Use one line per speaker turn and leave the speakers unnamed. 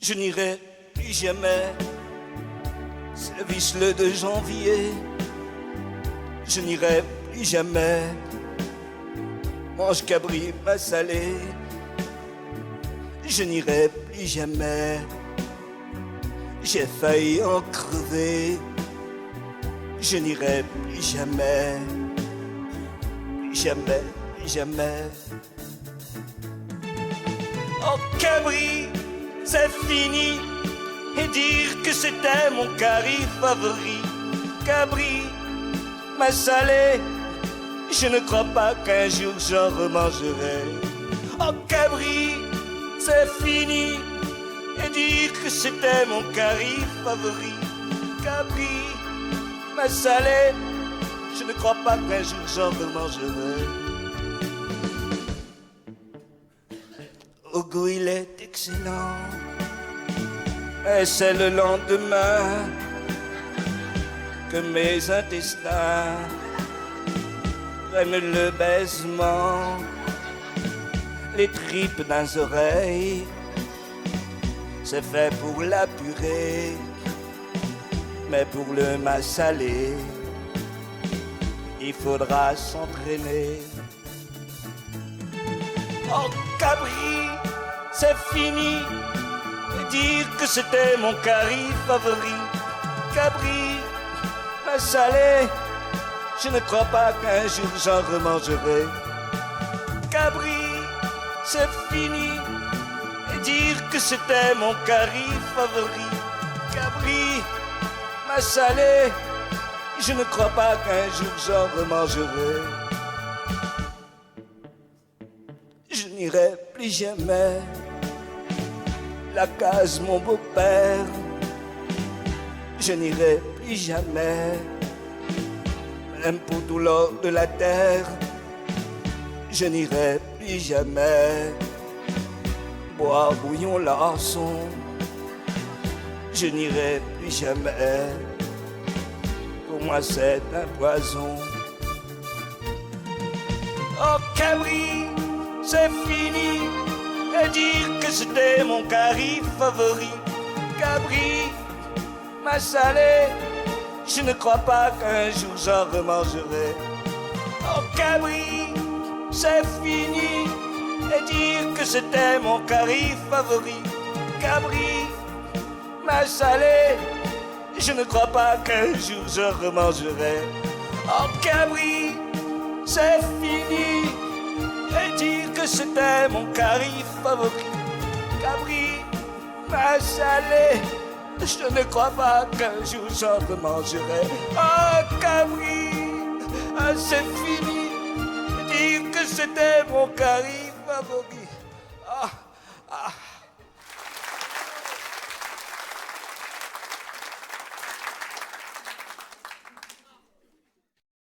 Je n'irai plus jamais. Service le 2 janvier. Je n'irai plus jamais. Mange cabri, ma salée. Je n'irai plus jamais. J'ai failli en crever. Je n'irai plus jamais. Plus jamais, plus jamais. Oh cabri, c'est fini. Et dire que c'était mon curry favori. Cabri, ma salée. Je ne crois pas qu'un jour j'en remangerai. Oh cabri, c'est fini. Et dire que c'était mon curry favori. Cabri, ma salée. Je ne crois pas qu'un jour j'en remangerai. Au goût il est excellent, mais c'est le lendemain que mes intestins prennent le baisement. Les tripes dans les oreilles, c'est fait pour la purée, mais pour le mas salé, il faudra s'entraîner. Oh cabri, c'est fini. Dire que c'était mon curry favori. Cabri, ma salée. Je ne crois pas qu'un jour j'en remangerai. Cabri, c'est fini. Dire que c'était mon curry favori. Cabri, ma salée. Je ne crois pas qu'un jour j'en remangerai. Je n'irai plus jamais la case mon beau-père. Je n'irai plus jamais, même pour tout l'or de la terre. Je n'irai plus jamais boire bouillon larçon. Je n'irai plus jamais. Pour moi c'est un poison. Oh cabri, c'est fini. Et dire que c'était mon curry favori. Cabri, ma salée. Je ne crois pas qu'un jour j'en remangerai. Oh cabri, c'est fini. Et dire que c'était mon curry favori. Cabri, ma salée. Je ne crois pas qu'un jour j'en remangerai. Oh cabri, c'est fini. Et dire que c'était mon curry favori. Cabri, ma salée. Je ne crois pas qu'un jour j'en remangerai. Oh cabri, c'est fini. Dire que c'était mon curry favori. Oh.